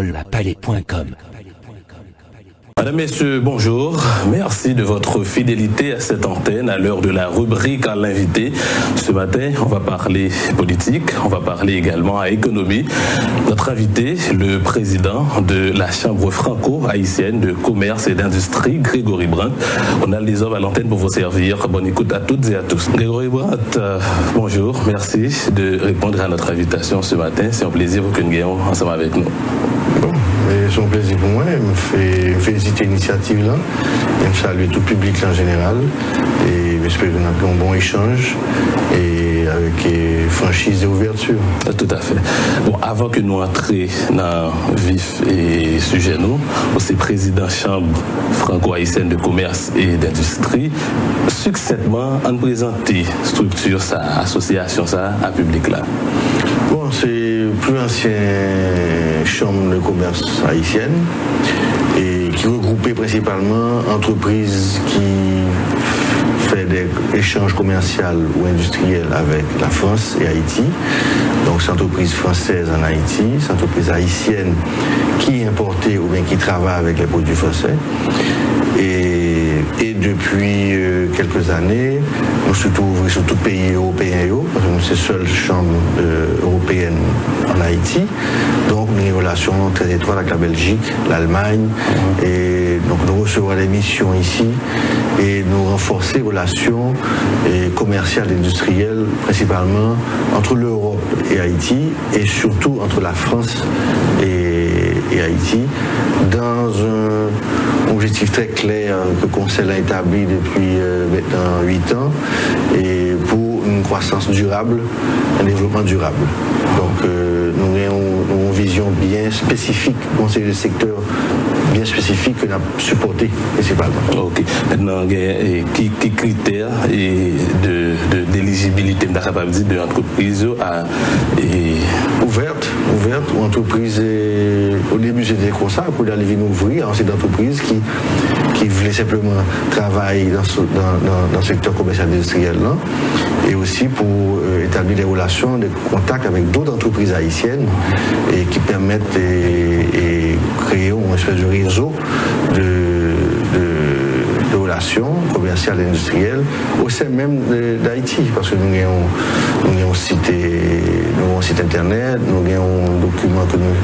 parole à palais.com. Mesdames, Messieurs, bonjour. Merci de votre fidélité à cette antenne à l'heure de la rubrique à l'invité. Ce matin, on va parler politique, on va parler également à économie. Notre invité, le président de la Chambre franco-haïtienne de commerce et d'industrie, Grégory Brandt. On a les hommes à l'antenne pour vous servir. Bonne écoute à toutes et à tous. Grégory Brandt, bonjour. Merci de répondre à notre invitation ce matin. C'est un plaisir que nous ayons ensemble avec nous. C'est un plaisir pour moi, je me fais féliciter l'initiative là, je me salue tout le public en général et j'espère qu'on a fait un bon échange et avec franchise et ouverture. Tout à fait. Bon, avant que nous entrions dans le vif et sujet, nous, c'est président Chambre franco-haïtienne de commerce et d'industrie. Succinctement, on présente structure, ça, association, ça, à public là. Bon, c'est plus ancienne chambre de commerce haïtienne et qui regroupait principalement entreprises qui fait des échanges commerciaux ou industriels avec la France et Haïti. Donc, c'est entreprise française en Haïti, c'est entreprise haïtienne qui importait ou bien qui travaille avec les produits français. Et depuis quelques années, nous sommes ouverts sur tout pays européen, parce que c'est la seule chambre européenne en Haïti. Donc, nous avons une relation très étroite avec la Belgique, l'Allemagne, et donc nous recevons des missions ici et nous renforcer les relations commerciales et industrielles, principalement entre l'Europe et Haïti, et surtout entre la France et Haïti, dans un objectif très clair que le Conseil a établi depuis maintenant 8 ans, et pour une croissance durable, un développement durable. Donc nous avons une vision bien spécifique, conseil de secteur bien spécifique que nous avons supporté principalement. Ok. Maintenant, qui critères d'éligibilité de l'entreprise ouverte ou entreprise au début c'était comme ça, pour aller venir ouvrir, c'est d'entreprises qui voulaient simplement travailler dans le secteur commercial industriel là, et aussi pour établir des relations, des contacts avec d'autres entreprises haïtiennes et qui permettent et créer une espèce de réseau de relations commerciales et industrielles au sein même d'Haïti, parce que nous avons un site internet, nous avons un document que nous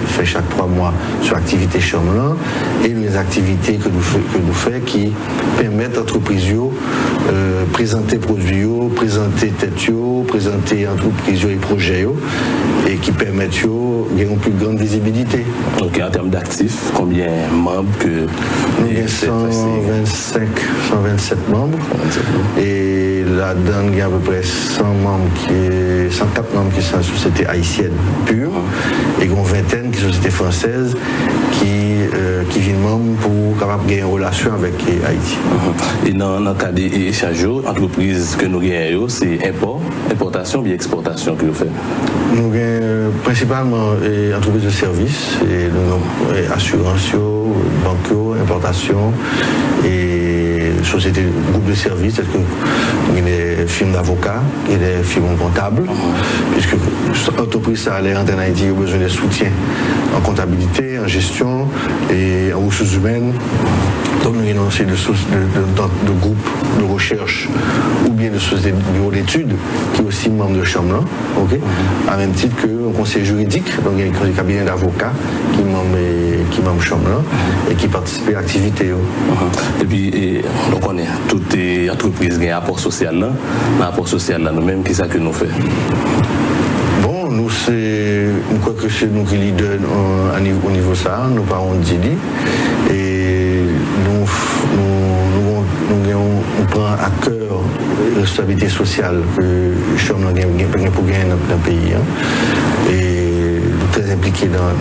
faisons chaque 3 mois sur l'activité chambre et les activités que nous faisons qui permettent aux entreprises de présenter produits, présenter têtes, présenter entreprises et projets et qui permettent de une plus grande visibilité. Donc en termes d'actifs, combien de membres que nous avons 127 membres et là-dedans il y a à peu près 104 membres qui sont en société haïtienne pure et une vingtaine qui sont en société française qui viennent membres pour capable gagner une relation avec Haïti. Et dans le cas des échanges, entreprises que nous gagnons, c'est importation ou exportation que vous faites? Nous gagnons principalement entreprises de services, assurance, banque, importation et sociétés, groupes de services, tels que des firmes d'avocats et des firmes comptables, puisque l'entreprise ça allait en Haïti a besoin de soutien en comptabilité, en gestion et en ressources humaines. Donc nous avons aussi de groupes de recherche ou bien de sociétés de bureaux d'études qui est aussi membre de chambre, okay? À même titre qu'un conseil juridique, donc il y a un cabinet d'avocats qui est membre de chambre et qui participe à l'activité. Et puis, donc on est toutes les entreprises qui ont un rapport social là, nous-mêmes, qui est ça que nous faisons? Nous, nous crois que c'est nous qui leaders au niveau ça, nous parlons d'IDI et nous prenons à cœur la responsabilité sociale que nous avons pour gagner dans le pays. Et nous sommes très impliqués dans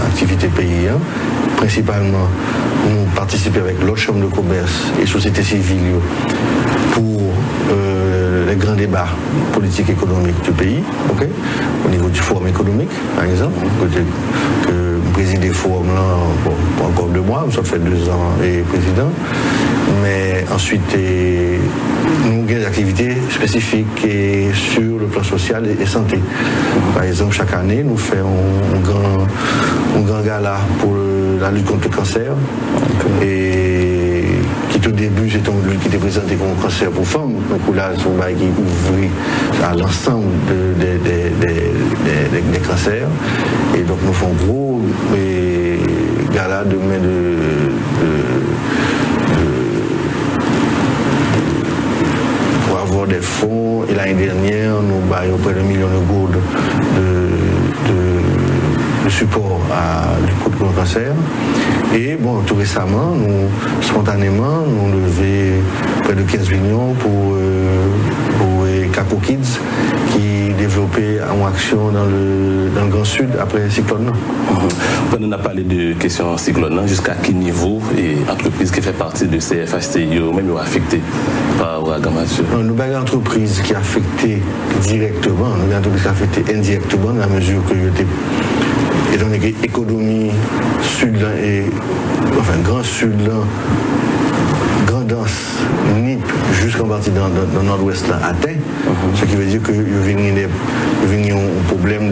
l'activité pays. Principalement, nous participons avec l'autre chambre de commerce et société civile pour les grands débats politiques et économiques du pays, okay? Au niveau du forum économique, par exemple, que préside des forums là, pour encore 2 mois, ça fait 2 ans et président, mais ensuite nous avons des activités spécifiques et sur le plan social et santé. Par exemple, chaque année, nous faisons un grand gala pour la lutte contre le cancer. Et qui au début, qui était présenté comme un cancer pour femmes. Donc là, c'est un qui ouvre à l'ensemble des cancers. Et donc nous faisons gros gala demain pour avoir des fonds. Et l'année dernière, nous avons près de 1 million de gourdes de support à lutte contre le cancer. Et bon, tout récemment, spontanément, nous levé près de 15 millions pour Caco Kids qui développait une action dans le Grand Sud après le cyclone. On a parlé de questions cyclone, jusqu'à quel niveau et entreprise qui fait partie de CFHCI même affectée par l'ouragan Mathieu? Nous avons une entreprise qui est affectée directement, nous avons une entreprise qui est affectée indirectement dans la mesure que étant donné que l'économie sud-là et Grand Sud-là, Grandance, NIP, jusqu'en partie dans le nord-ouest là atteint, ce qui veut dire qu'il y a un problème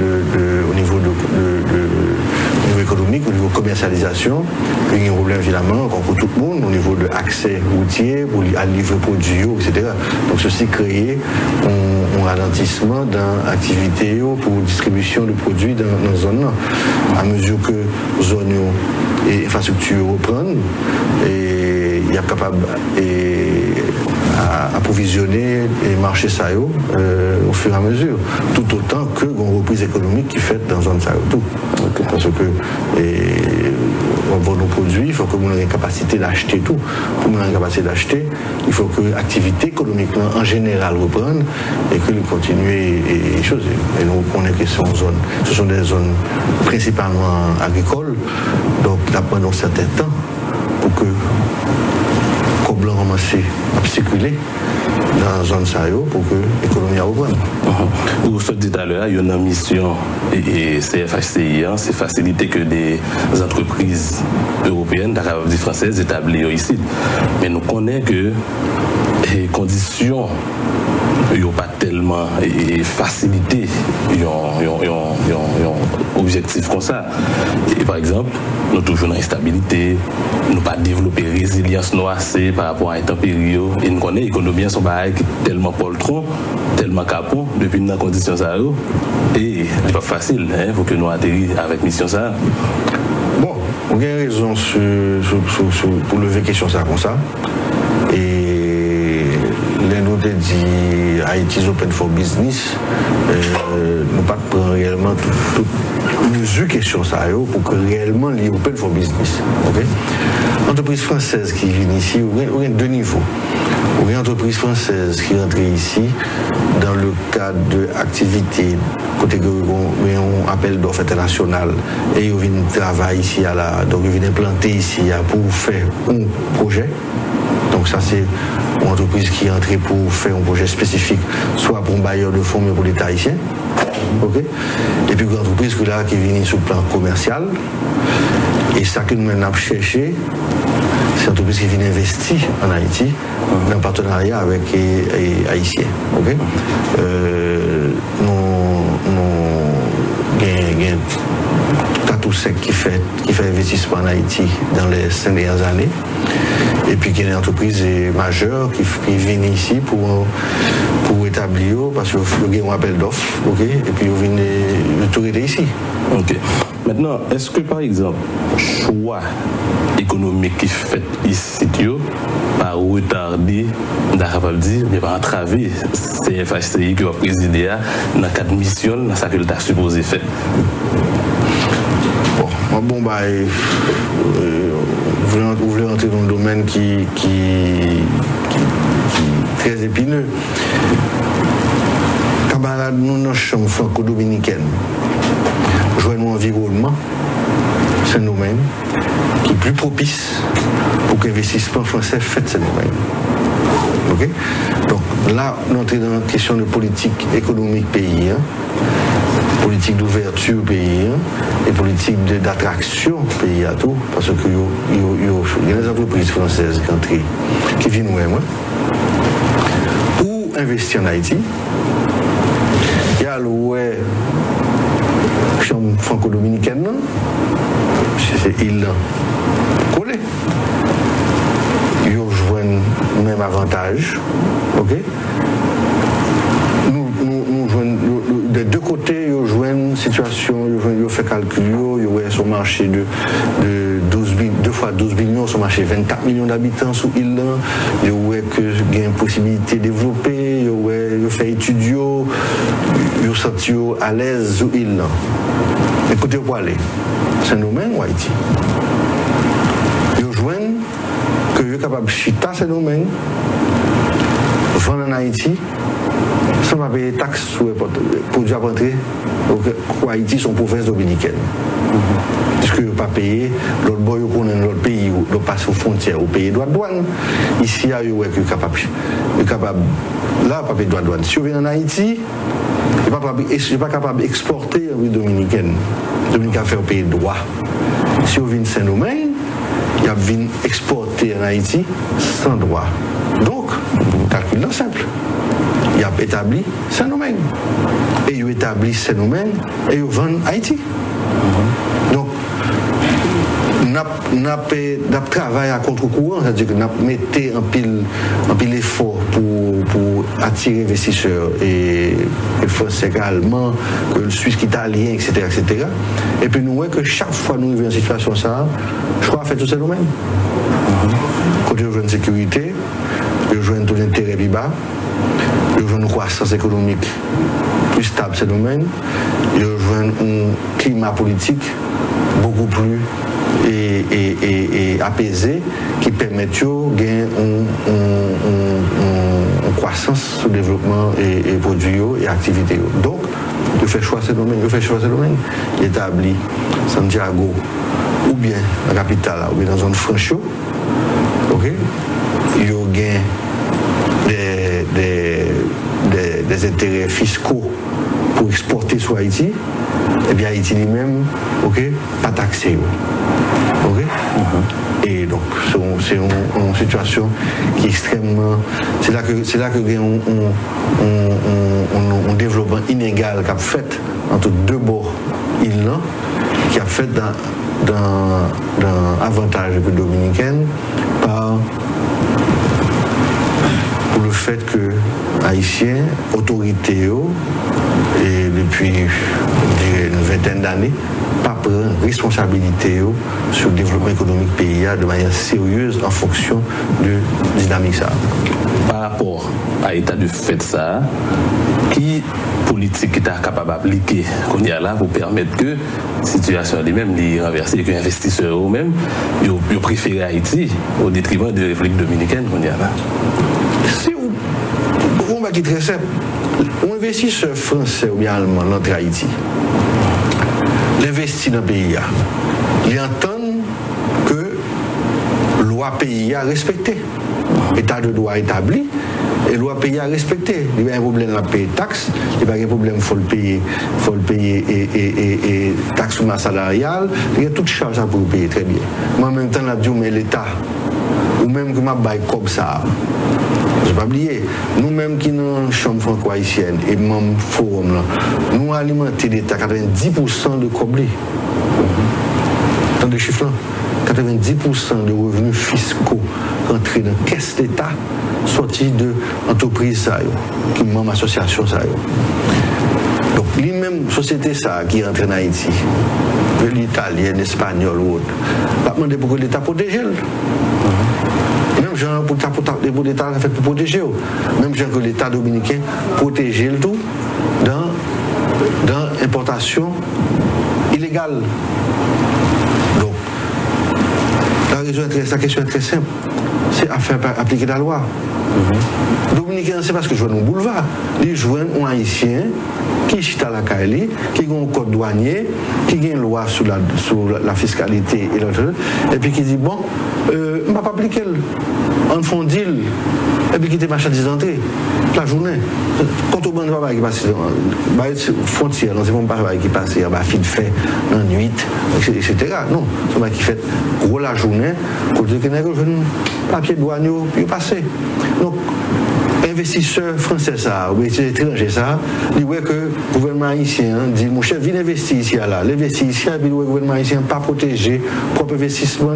au niveau économique, au niveau commercialisation, il y a un problème évidemment pour tout le monde au niveau de l'accès routier, pour livrer produits, etc. Donc ceci crée un ralentissement dans l'activité pour distribution de produits dans la zone là. À mesure que zone et infrastructure reprennent, et il y a capable à approvisionner et marcher ça au fur et à mesure, tout autant que une reprise économique qui est faite dans la zone ça tout. Parce que on vend nos produits, il faut que nous ayons une capacité d'acheter tout. Pour nous ayons une capacité d'acheter, il faut que l'activité économique en général reprenne et que nous continuions et choses. Et nous connaissons que ce sont des zones principalement agricoles, donc ça prend un certain temps pour que blanc ramassé à circuler dans la zone Sahel pour que l'économie reprenne. Vous vous dit tout à l'heure, il y a une mission et CFHCI, c'est faciliter que des entreprises européennes, d'Arabie française établies ici. Mais nous connaissons que les conditions ils n'ont pas tellement facilité un objectif comme ça. Et par exemple, nous toujours dans l'instabilité, nous pas développer résilience noire par rapport à l'intempérie. Et nous connaissons l'économie sont tellement poltron, tellement capon depuis nos conditions ça. Et c'est pas facile, il faut que nous atterrissions avec mission ça. Bon, on a raison pour lever question ça comme ça. Et nous avons dit Haïti Open for Business, nous pas prendre réellement toute mesure question ça pour que réellement les Open for Business. Okay? Entreprise française qui vient ici, on a deux niveaux. On a une entreprise française qui rentre ici dans le cadre de activités côté on appelle d'offres internationales et ils viennent travailler ici donc ils viennent implanter ici pour faire un projet. Donc ça c'est une entreprise qui est entrée pour faire un projet spécifique, soit pour un bailleur de fonds, mais pour l'État haïtien. Okay? Et puis une entreprise qui vient sur le plan commercial. Et ça que nous avons cherché, c'est une entreprise qui vient investir en Haïti, dans un partenariat avec les Haïtiens. Okay? Sec qui fait investissement en Haïti dans les 5 dernières années. Et puis il y a une entreprise majeure qui vient ici pour établir, parce qu'il y a un appel d'offres, okay? Et puis ils viennent tout ici. Ok. Maintenant, est-ce que par exemple, choix économique qui fait ici, par retarder, mais par entraver CFHCI qui a présidé dans le cadre de mission, dans ce qu'il a supposé faire? Bon, vous voulez rentrer dans un domaine qui est très épineux. Camarades, nous, dans la chambre franco-dominicaine, jouons un environnement, c'est un domaine qui est plus propice pour que l'investissement français fasse ce domaine. Okay? Donc là, on entre dans la question de politique économique pays. Politique d'ouverture pays et politique d'attraction pays à tout, parce que il y a des entreprises françaises qui viennent nous-mêmes. investi en Haïti. Il y a le chambre franco-dominicaine, c'est île collé. Ils jouent le même avantage. Ok? Nous jouons des deux côtés, ils jouent une situation, ils font calcul, ils sont au marché de 2 fois 12 millions, sur le marché 24 millions d'habitants sous île, ils ont une possibilité de développer, ils ont fait étudier, ils sont sentis à l'aise sous île. Écoutez, où aller? Saint-Domingue ou Haïti? Ils jouent que ils sont capables de chita Saint-Domingue, vendre en Haïti, sans pas payer taxes sur les produits à rentrer pour Haïti, sont province dominicaine. Puisque ils ne pas payer, l'autre boy dans l'autre pays, ils passent aux frontières, au pays droit de douane. Ici, ils sont capables, là, pas payer droit de douane. Si on vient en Haïti, ils ne sont pas capables d'exporter en ville dominicaine. Dominicaine fait au pays de droit. Si on vient de Saint-Domingue, ils viennent exporter en Haïti sans droit. Donc, calcul là simple. Il a établi Saint-Domingue. Et il a établi Saint-Domingue et il vend Haïti. Donc, nous avons travaillé à contre-courant, c'est-à-dire que nous avons mis un pile effort pour attirer les investisseurs et les Français allemands, que le Suisse italien, etc., etc. Et puis nous voyons que chaque fois que nous vivons une situation ça, je crois fait tout ce domaine. Côté de la sécurité, de jouer un taux d'intérêt plus bas, de jouer une croissance économique plus stable ce domaine, de jouer un climat politique beaucoup plus et apaisé qui permet de gagner une croissance sur le développement et produits et activités. Donc, je fais choix ce domaine, établi Santiago ou bien la capitale ou bien dans une zone franche, ok, il y a des intérêts fiscaux pour exporter sur Haïti, et bien Haïti lui-même, ok, pas taxé. Ok? Et donc, c'est une situation qui est extrêmement. C'est là que il y a un développement inégal qui a fait entre deux bords îles, qui a fait dans avantage de dominicaine pour le fait que Haïtiens, autorités, et depuis une vingtaine d'années, pas prendre responsabilité sur le développement économique pays de manière sérieuse en fonction de la dynamique ça. Par rapport à l'état de fait ça, qui politique est capable d'appliquer qu'on y a là pour permettre que la situation elle-même est renversée et que les investisseurs eux-mêmes ils préfèrent Haïti au détriment de la République dominicaine qu'on y a là? Si on va quitter très simple, un investisseur français ou bien allemand dans Haïti, l'investit dans le pays, il entend que la loi pays a respecté, état de droit établi, et la loi pays a respecté. Il y a un problème de payer taxes, il y a un problème, il faut le payer et taxes sur ma salariale, il y a toute charge pour le payer très bien. Moi en même temps, je dis, mais l'État, ou même que je baille comme ça, je ne vais pas oublier, nous-mêmes qui sommes dans chambre franco-haïtienne et même forum, nous alimentons l'État 90% de coblé. Dans des chiffres là, 90% de revenus fiscaux entrés dans la caisse d'État sortis de l'entreprise qui est même association. Donc, les mêmes sociétés qui rentrent en Haïti, l'italienne, l'espagnol ou autre, pas demander pour que l'État protège. Même genre pour l'État fait pour protéger. Même genre que l'État dominicain protège le tout dans l'importation illégale. Donc, la question est très simple. C'est à faire appliquer la loi. Dominicain, c'est parce que je vois nos boulevards. Ils jouent un Haïtien qui chita à la Kaili, qui a un code douanier, qui a une loi sur la fiscalité et puis qui dit bon, on ne va pas appliquer en fond deal et puis qui était marchandise d'entrée la journée. Quand on ne va pas qui passe frontière, non, c'est pas un qui passe à fil de fait, en nuit, etc. Non, c'est un qui fait gros la journée, côté que nous avons un papier douanier, puis passer. Donc, investisseur français ça, ou étranger ça, il voit que le gouvernement haïtien dit mon chef, viens investir ici là. L'investir ici, puis le gouvernement haïtien pas protéger propre investissement.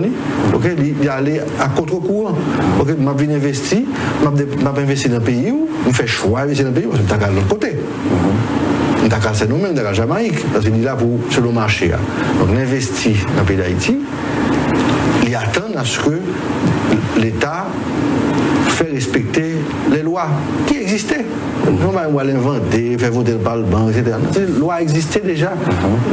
OK, il aller à contre-courant. OK, m'a viens investir, m'a investi dans le pays où on fait choix d'investir dans le pays parce que t'as de l'autre côté. Dakar, c'est nous-mêmes, Dakar, Jamaïque, parce qu'il est là pour sur le marché. Donc, l'investir dans le pays d'Haïti, il attend à ce que l'État fait respecter les lois qui existaient. On va l'inventer, faire voter le Parlement, etc. Les lois existaient déjà.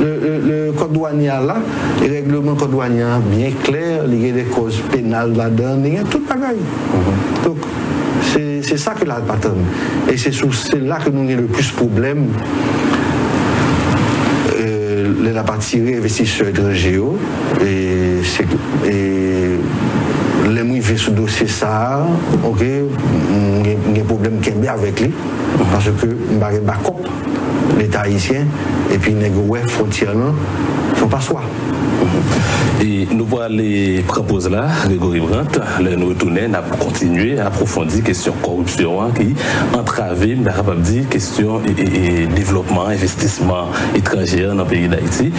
Le code douanier là, les règlements code douanier bien clairs, il y a des causes pénales là-dedans, il y a tout pareil. Donc, c'est ça que là le pattern. Et c'est là que nous avons le plus de problèmes. La partie investisseurs étrangers et les mouillés sur le dossier ça, ok, il y a un problème qui est bien avec lui parce que nous avons backup l'État haïtien et puis les frontières ne sont pas soi. Et nous voilà les propos là, Grégory Brandt, nous retournons, nous continuer à approfondir la question de corruption qui entrave, la question et développement, investissement étranger dans le pays d'Haïti.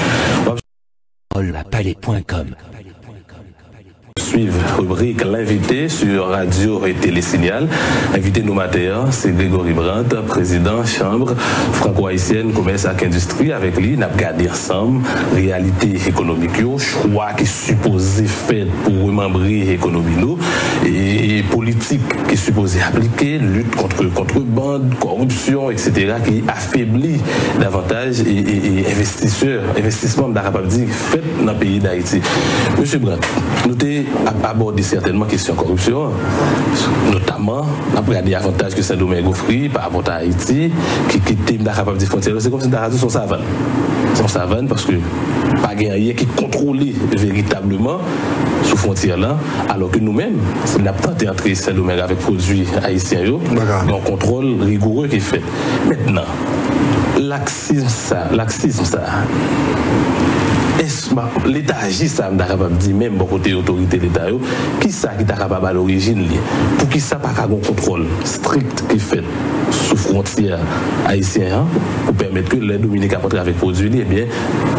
Suivre rubrique l'invité sur radio et télésignal. Invité nous matin, c'est Grégory Brandt, président chambre franco-haïtienne commerce et industrie. Avec lui, nous avons regardé ensemble réalité économique, choix qui supposé fait pour remembrer l'économie nous et politique qui supposé appliquer, lutte contre contrebande, corruption, etc. qui affaiblit davantage et investissement d'Arababdi fait dans le pays d'Haïti. Monsieur Brandt, nous avons abordé certainement la question de corruption, notamment, on a regardé l'avantage que Saint-Domingue offre par rapport à Haïti, qui est capable de frontières. C'est comme si Darado sont savane. Sont savane parce que pas rien qui contrôle véritablement sous frontières là, alors que nous-mêmes, si nous avons tenté d'entrer Saint-Domingue avec produits haïtiens, un contrôle rigoureux qui est fait. Maintenant, laxisme ça. L'État agit ça, je dis même bon côté autorité de l'État, qui ça qui est capable à l'origine, pour qui ça pas un contrôle strict qui fait sous frontière haïtienne pour permettre que les Dominicains rentrent avec produits, eh bien,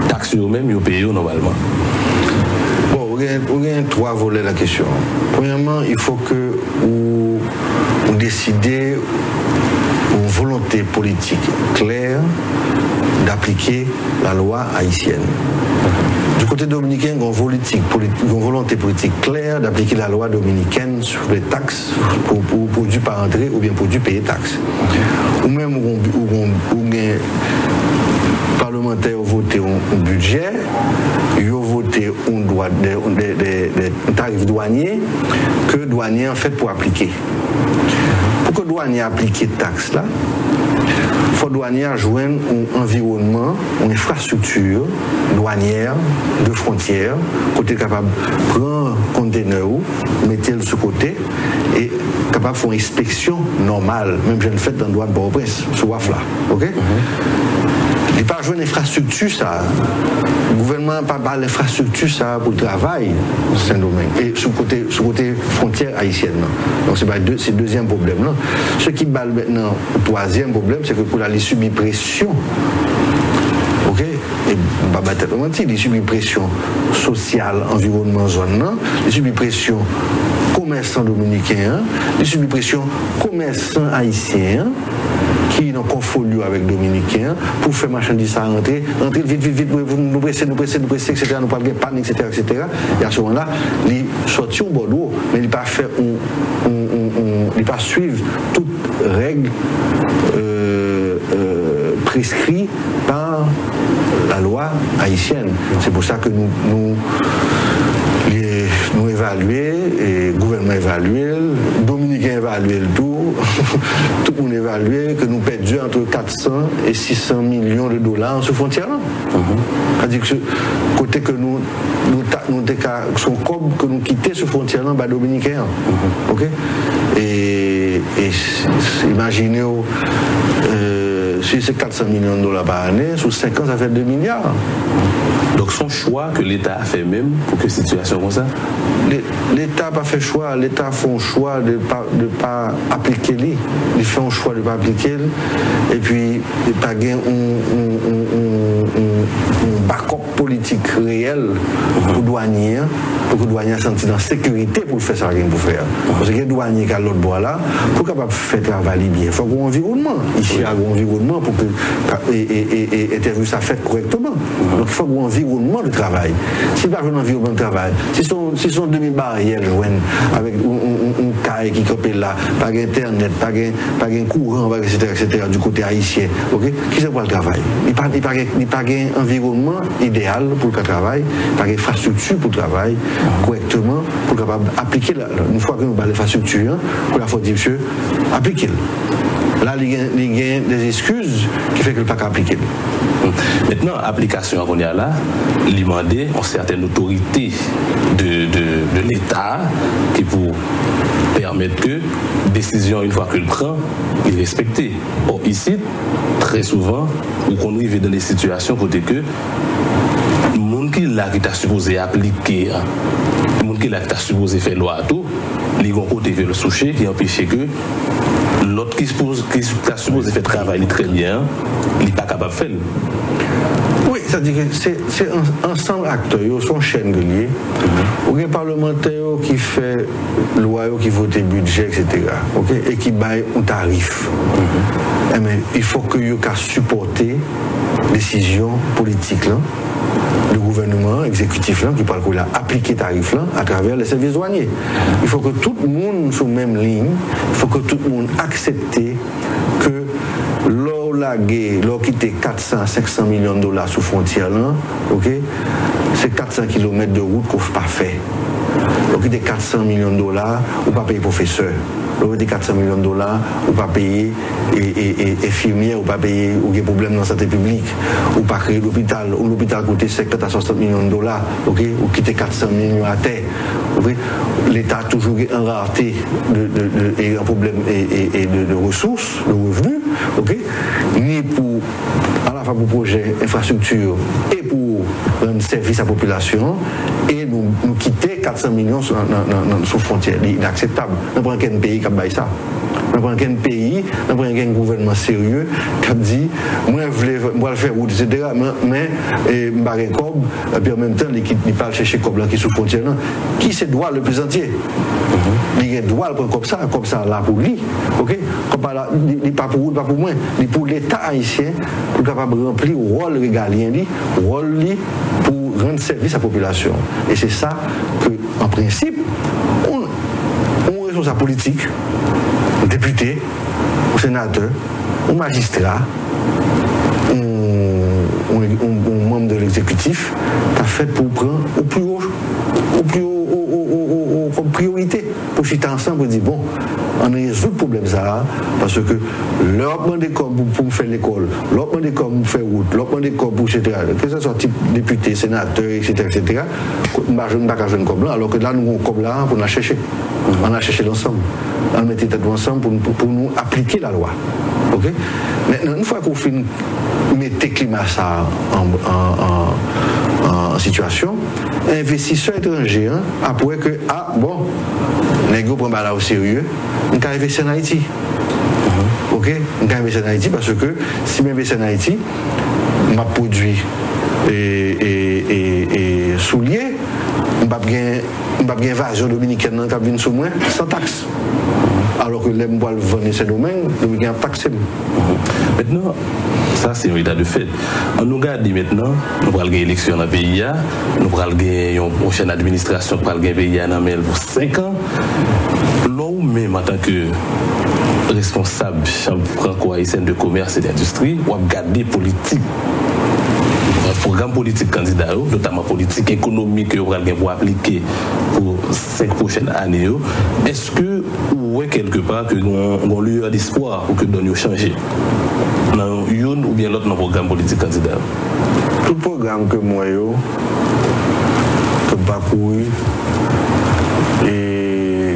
taxes eux-mêmes, ils payent normalement. Bon, il y a trois volets à la question. Premièrement, il faut que vous décidez une volonté politique claire d'appliquer la loi haïtienne. Du côté dominicain, il y a une volonté politique claire d'appliquer la loi dominicaine sur les taxes pour produits par entrée ou bien produits payés taxes. Ou même où les parlementaires ont voté un budget, ils ont voté un tarif douanier que le douanier en fait pour appliquer. Pour que le douanier applique les taxes là, il faut douanier joindre un environnement, une infrastructure douanière de frontières, côté capable de prendre un conteneur, mettre le sur côté et capable de faire une inspection normale, même je le fais dans le droit de Port-au-Prince, sur WAF là. OK? Il n'y a pas joué une infrastructure, ça. Le gouvernement n'a pas l'infrastructure, ça, pour le travail, Saint-Domingue, et sur le côté frontière haïtienne. Donc, c'est le deuxième problème. Là. Ce qui bat maintenant, le troisième problème, c'est que pour aller subir pression, ok, et il subit pression sociale, environnement, zone, il subit pression commerçant dominicain, il subit pression commerçant haïtien, qui est en conflit avec Dominicains pour faire marchandises à rentrer vite, nous presser, etc., nous parler de panique, etc. Et à ce moment-là, il sortit au Bordeaux, mais il n'a pas fait, il pas suivre toute règle prescrite par la loi haïtienne. C'est pour ça que nous évaluer, et le gouvernement évaluer, le Dominicain évaluer le tout, tout le monde évaluer que nous perdons entre 400 et 600 millions de dollars sur frontière. C'est-à-dire que côté que nous son cob que nous quittons sur frontière là, Dominicain. OK? Et imaginez si c'est 400 millions de dollars par année, sur 5 ans, ça fait 2 milliards. Donc son choix que l'État a fait même pour que cette situation comme ça? L'État n'a pas fait choix, l'État fait un choix de ne pas appliquer les il fait un choix de ne pas appliquer, et puis il pas gagné un backup politique réel pour douanier, pour que le douanier sente dans la sécurité pour faire ça qu'il faut faire. Parce que le douanier qui a l'autre bois là, pour capable faire travail bien, il faut un environnement. Ici, il y a un environnement pour que interview ça fait correctement. Donc il faut un environnement de travail. Si pas un environnement de travail, si sont 2000 barrières avec un caille qui est là, pas d'internet, pas de courant, etc., du côté haïtien, ok? Qui c'est pour le travail? Il n'y a pas d'environnement idéal pour le travail, pas d'infrastructure pour le travail correctement, pour capable appliquer une fois que nous parlons d'infrastructure, pour la fois dire monsieur, appliquer. Là, il y a des excuses qui font qu'il ne peut pas appliquer. Maintenant, application qu'on a là, il demande une certaine autorité de l'État qui pour permettre que décision, une fois qu'elle prend, est respectée. Or, ici, très souvent, on arrive dans des situations côté que le monde qui est supposé appliquer, le monde qui est supposé faire loi à tout, les gens côté veulent le soucher qui empêche que l'autre qui est supposé faire travail très bien, il n'est pas capable de faire. Oui, c'est-à-dire que c'est un ensemble d'acteurs, son chaîne de liés. Il y a un parlementaire qui fait loi, qui vote budget, etc. Okay? Et qui baille un tarif. Mais il faut que vous supporter décision politique là, le gouvernement exécutif là, qui parle qu'il a appliqué tarif là à travers les services douaniers. Il faut que tout le monde soit même ligne, il faut que tout le monde accepte que l'or quitte 400-500 millions de dollars sous frontière là, okay? C'est 400 km de route qu'on ne pas fait. Donc, il y a 400 millions de dollars, on ne pas payer professeur. Donc, il y a 400 millions de dollars, on ne pas payer infirmière, on ne pas payer, ou des problèmes dans la santé publique, ou pas créer l'hôpital. L'hôpital coûte 50 à 60 millions de dollars, ok, ou quitter 400 millions à terre. Okay? L'État a toujours en rareté et un problème de ressources, de revenus, ok, ni pour à la fois pour projet infrastructure et pour rendre service à la population, et nous quitter 400 millions sous frontière. C'est inacceptable. Nous prenons quel pays qui a fait ça? Nous prenons quel pays, nous prenons quel gouvernement sérieux qui a dit moi je vais faire route, etc. Mais je vais faire cob, et puis en même temps, il parle chercher cob qui est sous frontière. Qui c'est droit le plus entier? Il a droit de prendre comme ça là pour lui. Ok? Il n'est pas pour vous, pas pour moi. Il est pour l'État haïtien pour capable remplir le rôle régalien, le rôle pour rendre service à la population. Et c'est ça que, en principe, on responsable politique, un député, un sénateur, un magistrat, un membre de l'exécutif, t'as fait pour prendre au plus haut comme priorité pour chiter ensemble pour dire bon, on résout le problème ça parce que leur demande comme pour faire l'école, leur demande comme pour faire route, leur demande comme pour etc. Que ce soit type député, sénateur, etc. On ne va pas jouer comme là, alors que là nous comme là pour nous chercher. On a cherché l'ensemble. On mettait tête ensemble pour nous appliquer la loi. Ok? Maintenant, une fois qu'on finit mettre climat ça en situation, investisseurs étrangers, après que, les gars prennent là au sérieux, on peut investir en Haïti. Ok? On peut investir en Haïti parce que si je investis en Haïti, je produit et souliers, on va bien invasion dominicaine dans le cabine sous moi sans taxe. Alors que les bois vendent ces domaines, nous avons taxé. Maintenant, ça c'est un état de fait. On nous regarde maintenant, nous allons gagner l'élection dans le pays, nous allons gagner une prochaine administration pour gagner le pays pour 5 ans. Là où même en tant que responsable franco-haïtienne de commerce et d'industrie, on va garder politique. Programme politique candidat, notamment politique économique que vous allez appliquer pour 5 prochaines années, est-ce que vous voyez quelque part que vous avez lieu d'espoir pour que vous ayez changé dans une ou bien l'autre dans le programme politique candidat? Tout programme que moi que parcouru et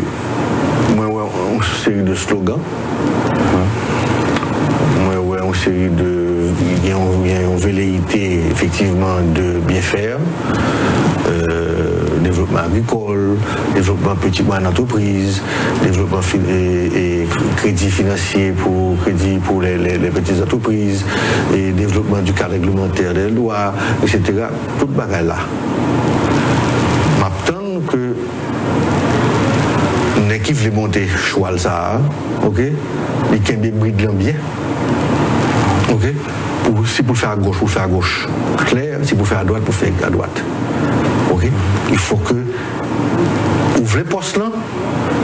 moi une série de slogans, moi une série de il y a une velléité effectivement de bien faire, développement agricole, développement petit moyen entreprise, développement et crédit financier pour les petites entreprises, et développement du cadre réglementaire des lois, etc. Tout le bagage là. M'attend que qui veut monter choix ça, ok, et qui aime bride bien, ok, si pour faire à gauche, pour faire à gauche, clair, si pour faire à droite, pour faire à droite, ok, il faut que ouvre les postes là,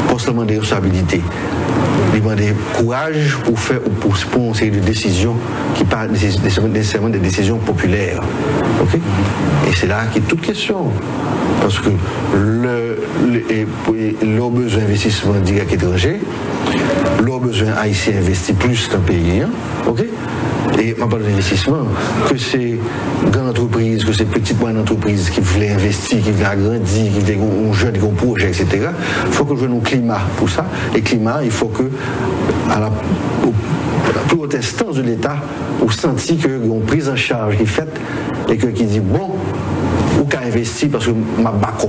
poste là de responsabilité, demander courage pour faire pour une série de décisions qui parlent nécessairement des décisions populaires, ok, et c'est là qu'il y a toute question. Parce que leur besoin d'investissement direct étranger, leur besoin haïtien investit plus dans le pays, hein, ok? Et on parle d'investissement, que c'est grandes entreprises, que c'est petites moyennes entreprises qui veulent investir, qui veulent agrandir, qui veulent jouer des gros projets, etc. Il faut que je joue un climat pour ça. Et climat, il faut que, à la plus haute instance de l'État, on sentit qu'il y a une prise en charge qui est faite et qui dit bon, ou qu'à investir parce que ma backup.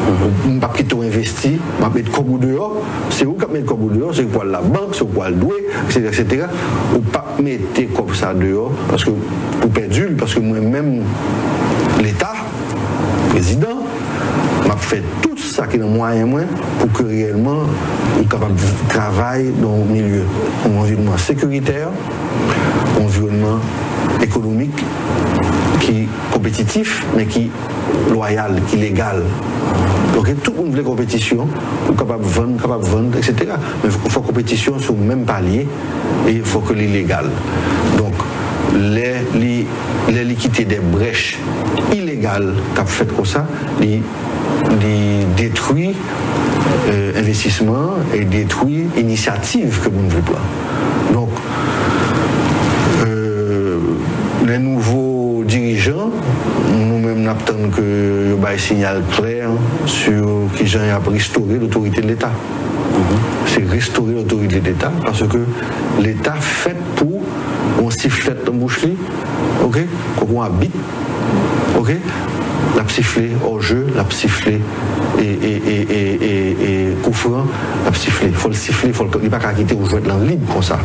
Je ne vais pas quitter investir, je vais mettre comme dehors, c'est où qu'on met comme dehors, c'est pour la banque, c'est pour le doué, etc. Ou pas mettre comme ça dehors, parce que pour perdu, parce que moi-même, l'État, le président, m'a fait tout ça qui est dans le moyen pour que réellement il soit capable de travailler dans un milieu, un environnement sécuritaire, un environnement économique qui est compétitif, mais qui est loyal, qui est légal. Donc tout le monde veut compétition, pour capable de vendre, etc. Mais il faut compétition sur le même palier et il faut que c'est légal. Donc les liquidités des brèches illégales qu'a fait comme ça, les détruit investissement et détruit initiative que vous ne voulez pas. Donc les nouveaux dirigeants, nous-mêmes n'attendons que un signal clair sur qui j'ai restaurer l'autorité de l'État. C'est restaurer l'autorité de l'État parce que l'État fait pour on sifflette en bouche, ok, qu'on habite, ok, la siffler hors jeu, la siffler et coup franc, la siffler. Il faut le siffler, il ne faut pas quitter ou jouer dans le libre comme ça.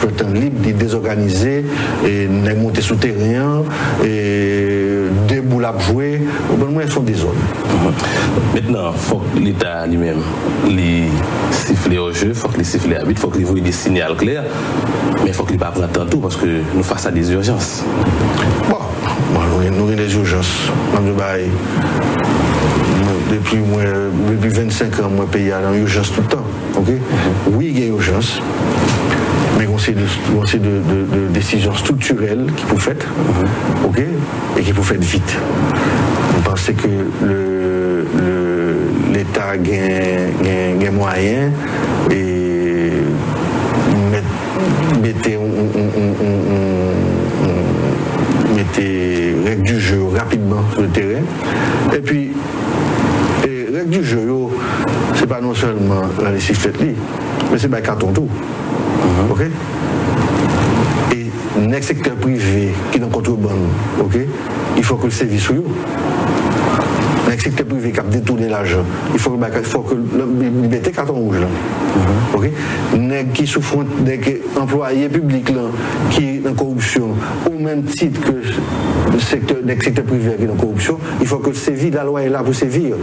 Jouer dans le libre, désorganiser, et monter souterrain, et des boules à jouer, au bon moment, elles sont des zones. Maintenant, il faut que l'État lui-même les siffler au jeu, il faut que les siffler à vite, il faut qu'il voie des signaux clairs, mais il faut qu'il ne pas prendre tantôt parce que nous face à des urgences. Bon, nous avons des urgences. Depuis 25 ans, moi, je paye dans l'urgence tout le temps. Okay? Oui, il y a urgence, mais on sait de décisions structurelles qui peuvent faire, okay? Et qui peuvent faire vite. On pense que l'État a moyen et mettez règles du jeu rapidement sur le terrain. Et puis, les règles du jeu, ce n'est pas non seulement les sifflettes, mais c'est le carton tout. Ok? Et le secteur privé qui est dans le contrebande, ok? Il faut que le service soit. Le secteur privé qui a détourné l'argent, il faut que le mette carton rouge là. Ok? Qui souffrent des employés publics là, qui est dans la corruption, au même titre que le secteur privé qui est dans la corruption, il faut que la loi est là pour sévir.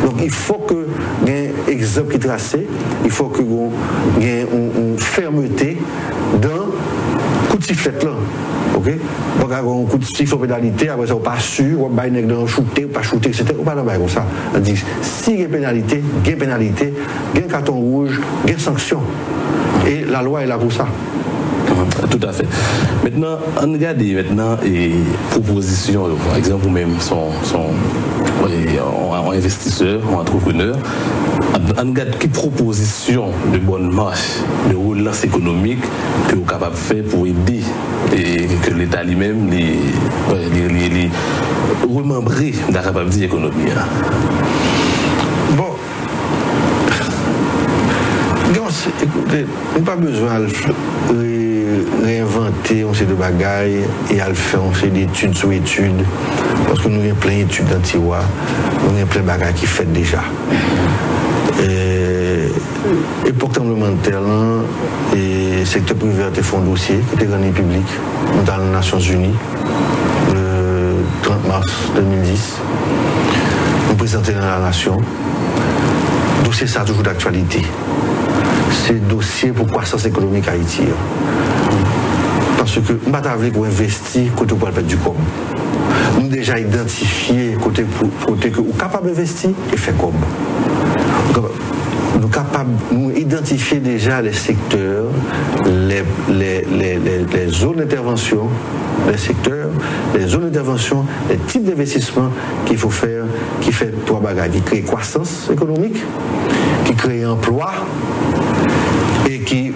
Donc il faut que il y ait un exemple qui est tracé, il faut que il y ait une fermeté dans le coup de sifflette là. Ok? Donc, on coup de sifflet pénalité, après ça, on pas sûr, on va pas shooter, pas shooter, etc. On va pas comme ça. On dit, si il y a pénalité, il y a carton rouge, il y a sanction. Et la loi est là pour ça. Tout à fait. Maintenant, on regarde les propositions, par exemple, même en investisseur, en entrepreneur, on regarde quelles propositions de bonne marche, de relance économique que vous êtes capable de faire pour aider et que l'État lui-même les remembrer dans la capacité d'économie. Bon. Écoutez, on n'a pas besoin de réinventer, on sait de bagailles, et à le faire, on fait d'études sur études, parce que nous avons plein d'études dans le tiroir, nous avons plein de bagailles qui fait déjà. Et pour tremblement de terre, le secteur privé a fait un dossier qui était rendu public dans les Nations Unies le 30 mars 2010. Nous présentons dans la Nation. Le dossier, ça a toujours d'actualité. C'est le dossier pour croissance économique Haïti. Parce que nous ne pouvons pas investir côté pour perdre du com. Nous avons déjà identifié côté que nous sommes capables d'investir et faire com. Nous sommes capables d'identifier déjà les secteurs, les zones d'intervention, les secteurs, les zones d'intervention, les types d'investissement qu'il faut faire, qui fait trois bagages, qui crée croissance économique, qui crée emploi et qui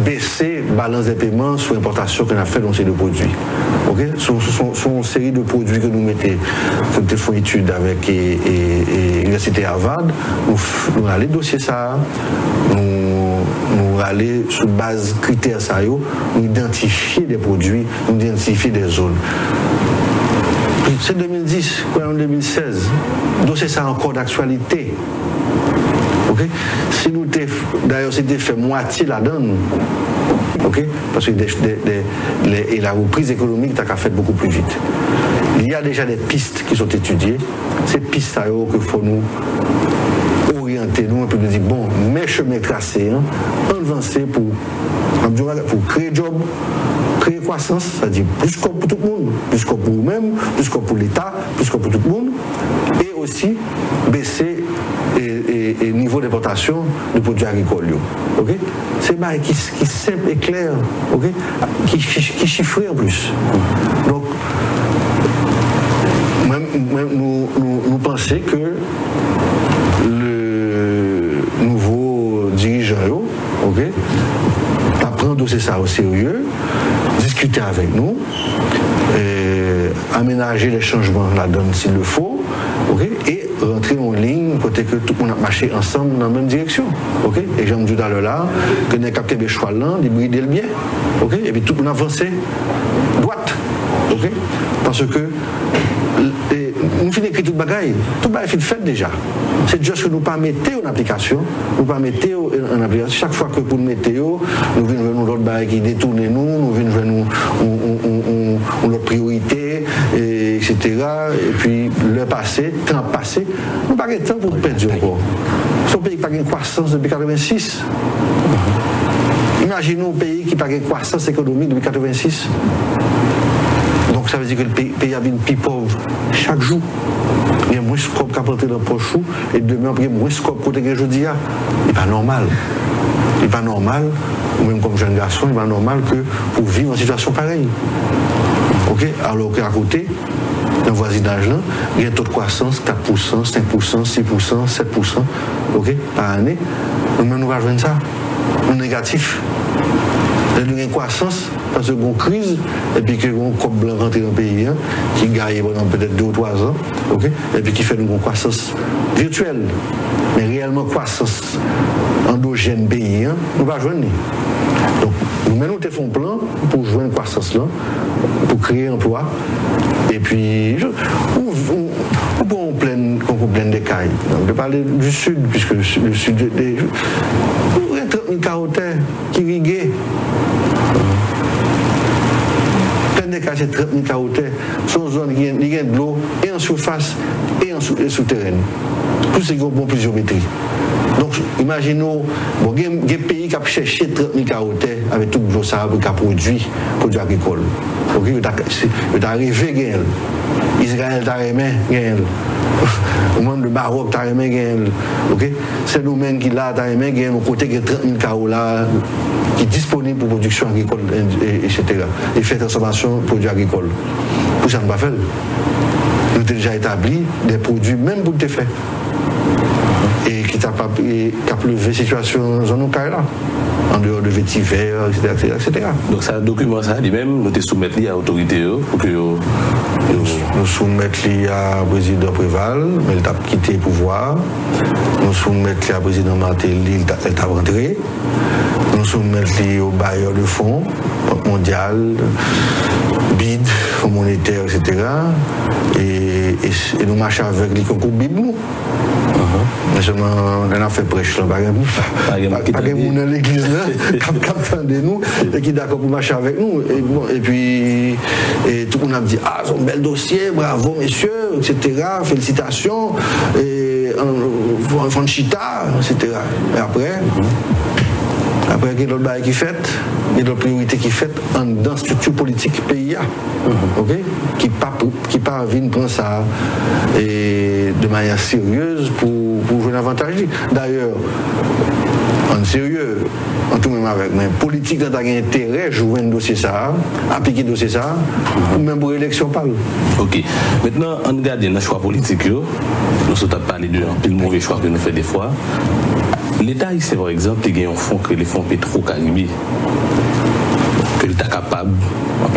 baisser balance des paiements sur l'importation qu'on a fait dans ces deux produits. Okay? Sur une série de produits que nous mettons, que nous faisons études avec l'Université Harvard, nous allons dossier ça, nous allons sur base critères ça, nous identifier des produits, nous identifier des zones. C'est 2010, en 2016, dossier ça encore d'actualité. Okay? Si nous d'ailleurs c'était fait moitié la donne, okay? Parce que la reprise économique a fait beaucoup plus vite. Il y a déjà des pistes qui sont étudiées. Ces pistes qu'il faut nous orienter, nous un peu nous dire bon, mes chemins tracés, avancer pour créer job, créer croissance, c'est-à-dire plus comme pour tout le monde, plus comme pour vous-même, plus comme pour l'État, plus comme pour tout le monde, et aussi baisser et niveau d'importation de produits agricoles. Okay? C'est un qui est simple et clair, okay? qui chiffré en plus. Donc, nous pensons que le nouveau dirigeant, okay, prend dossier ça au sérieux, discuter avec nous, aménager les changements la donne s'il le faut, okay, et rentrer en ligne côté que tout le monde a marché ensemble dans la même direction. Okay? Et j'aime dire dans là que nous avons capté des choix là, de brider le bien. Okay? Et puis tout le monde a avancé droite. Okay? Parce que nous finissons d'écrire toute bagaille. Tout bagaille est fait déjà. C'est juste que nous ne pas mettre en application. Nous pas mettre en application. Chaque fois que pour nous mettre, nous venons l'autre bagaille qui détourne nous venons notre priorité, etc. Et puis le passé, temps passé, nous n'avons pas de temps pour perdre encore. C'est un pays qui n'a pas de croissance depuis 1986. Imaginons un pays qui n'a pas de croissance économique depuis 1986. Donc ça veut dire que le pays a une plus pauvre chaque jour. Il y a moins de scope qu'à porter dans le poche et demain il y a moins de scope côté que je dis. Il n'est pas normal. Il n'est pas normal, ou même comme jeune garçon, il n'est pas normal que pour vivre en situation pareille. Okay? Alors qu'à côté, dans le voisinage, là, il y a un taux de croissance 4%, 5%, 6%, 7%, okay? Par année. Nous-mêmes, nous allons ça. Nous négatif. Il y a une croissance parce qu'il y a une crise et puis qu'il y a un corps blanc rentré dans le pays qui gagne pendant peut-être 2 ou 3 ans, okay? Et puis qui fait une croissance virtuelle. Mais réellement croissance endogène pays, nous ne va joindre. Donc, nous-mêmes, nous faisons un plan pour joindre une croissance là, pour créer un emploi. Et puis, on plein d'écailles. Je vais parler du sud, puisque le sud des. Il y a 30 000 carotters qui riguent. Plein d'écailles, c'est 30 000 carotters. Sont zones qui ont de l'eau, et en surface, et en souterraine. Tout ce qui est bon pluviométrie. Donc, imaginons, il y a des pays qui ont cherché 30 000 carotters avec tout le ça qui a produit agricoles. Donc, il est arrivé à Israël t'a aimé gagne. Au monde de Maroc t'a aimé gagne. OK? C'est nous-mêmes qui là t'a aimé gagne au côté que 30 000 carotters là qui est disponible pour production agricole etc. Et fait transformation de produits agricoles. Pour ça ne pas faire. Nous avons déjà établi des produits même pour te faire. et qui a levé la situation dans nos cas là, en dehors de vétiver, etc. Donc ça document ça lui-même, nous te soumettre à l'autorité pour que nous soumettre à président Préval, mais il a quitté le pouvoir. Nous soumettre à président Martelly, il a rentré. Nous soumettre au bailleur de fonds, Banque mondiale, BID, Fonds monétaire, etc. Et nous marchons avec les concours BID. Mais seulement, on a fait prêche là, pas de monde dans l'église là, qui attendait nous et qui est d'accord pour marcher avec nous. Et puis, tout le monde a dit, ah, c'est un bel dossier, bravo messieurs, etc. Félicitations, et Franchita, etc. Et après, il y a d'autres bails qui fait, il y a d'autres priorités qui fait dans la structure politique pays, okay? Qui pas venir prendre ça et de manière sérieuse pour jouer un avantage. D'ailleurs, en sérieux, en tout même avec mais politique dans un intérêt, jouer un dossier ça, appliquer un dossier ça, ou même pour l'élection parle. Ok. Maintenant, on regarde nos choix politiques, nous sommes parlé de mauvais choix que nous faisons des fois. L'État ici, par exemple, il y a un fonds que les fonds Petro-Caribé, que l'État est capable,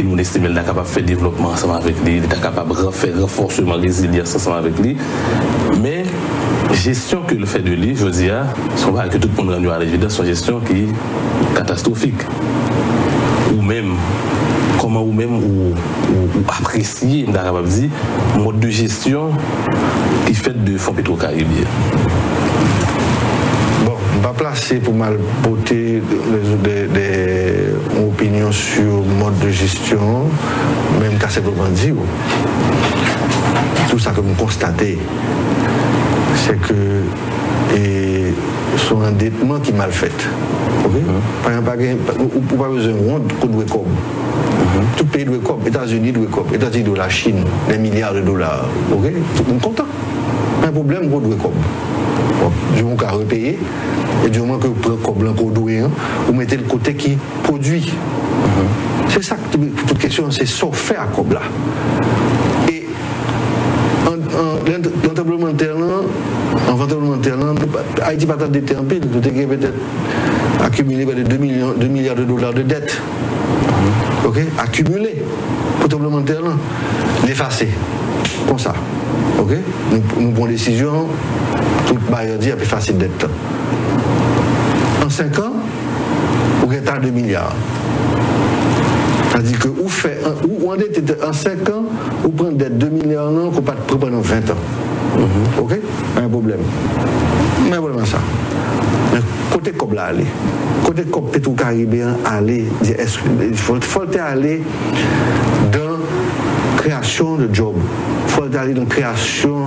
on estime qu'il est capable de faire développement ensemble avec lui, l'État est capable de faire renforcement résilience ensemble avec lui. Mais gestion que le fait de lui, je veux dire, que tout le monde rend à l'évidence, c'est une gestion qui est catastrophique. Ou même, comment ou apprécier, le mode de gestion qui fait de fonds Petro-Caribé. Pas placé pour mal porter des opinions sur le mode de gestion, même qu'à simplement dire. Tout ça que vous constatez, c'est que son endettement qui est mal fait. Okay? Par exemple, vous pas besoin de doit comme. Tout pays doit comme. États-Unis doit comme. États-Unis de la Chine, des milliards de dollars. Okay? Tout le monde content. Pas un problème, vous doit comme. Du moment qu'à repayer, et du moment que vous prenez comme blanc pour douer, vous mettez le côté qui produit. C'est ça que toute question, c'est ça faire à Kobla. Et en tremblement de terre, Haïti n'a pas été en pile, nous avons peut-être accumulé près de 2 milliards de dollars de dettes. Ok? Accumulé pour le tremblement de terre, l'effacer. Comme ça. Ok? Nous prenons décision. Tout le bailleur dit, il y a plus facile d'être. En 5 ans, vous avez 2 milliards. C'est-à-dire que vous endetté en 5 ans, vous prenez 2 milliards, non, vous ne pouvez pas prendre 20 ans. Ok? Pas un problème. Mais voilà ça. Mais côté Kobla, aller. Côté Petro-Caribéen, aller. Il faut aller dans la création de jobs. Il faut aller dans la création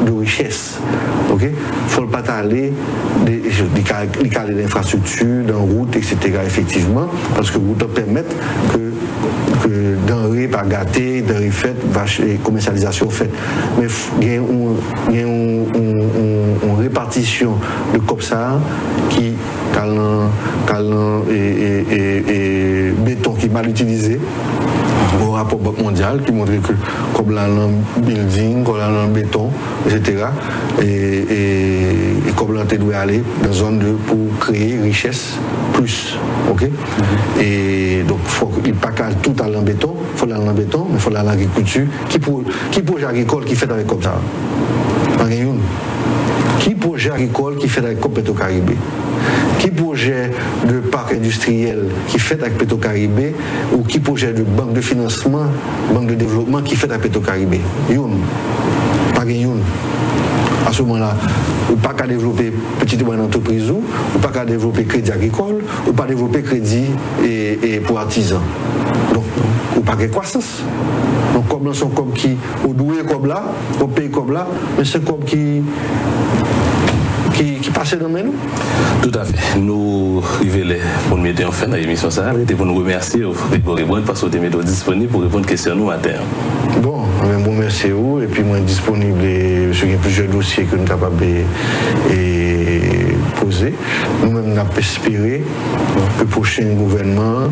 de richesse. Il ne faut pas aller dans l'infrastructure, dans la route, etc. Effectivement, parce que vous permettre que denrées pas gâtées, denrées faites, commercialisation faite. Mais il y a une répartition de comme ça qui et béton qui est mal utilisé. Au rapport Banque mondiale qui montre que comme là un building, comme là un béton, etc. Et comme là tu dois aller dans une zone pour créer richesse plus, ok. Et donc il ne faut pas tout aller en béton, il faut aller en béton, mais il faut aller en agriculture. Qui projet agricole qui fait avec comme ça? Qui projet agricole qui fait avec Petro-Caribé? Qui projet de parc industriel qui fait avec Petro-Caribé ou qui projet de banque de financement, banque de développement qui fait avec Petro-Caribé? Youn. Pas youn. À ce moment-là, ou pas qu'à développer petite et moyenne entreprise ou pas qu'à développer crédit agricole ou pas développer crédit et pour artisans. Donc, ou pas qu'à croissance. Donc, comme là, sont comme qui, au doué comme là, au pays comme là, mais c'est comme qui passait dans nous. Tout à fait. Nous arrivons pour nous mettre en fin de l'émission et pour nous remercier pour répondre parce que vous êtes disponible pour répondre aux questions nous matin. Bon, je vous remercie et puis moi disponible parce qu'il y a plusieurs dossiers que nous sommes capables de poser. Nous-mêmes nous avons espéré que le prochain gouvernement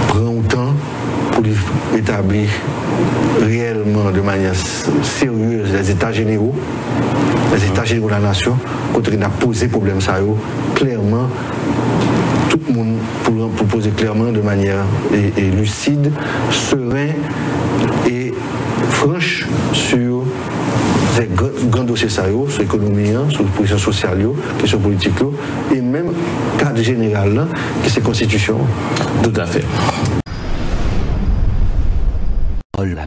prend autant pour établir réellement de manière sérieuse les états généraux de la nation, quand on a posé problème ça, clairement, tout le monde pour poser clairement de manière lucide, serein et franche sur les grands dossiers sur l'économie, sur la position sociale, question politique, et même cadre général, qui c'est la Constitution. Tout à fait.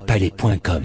Palais.com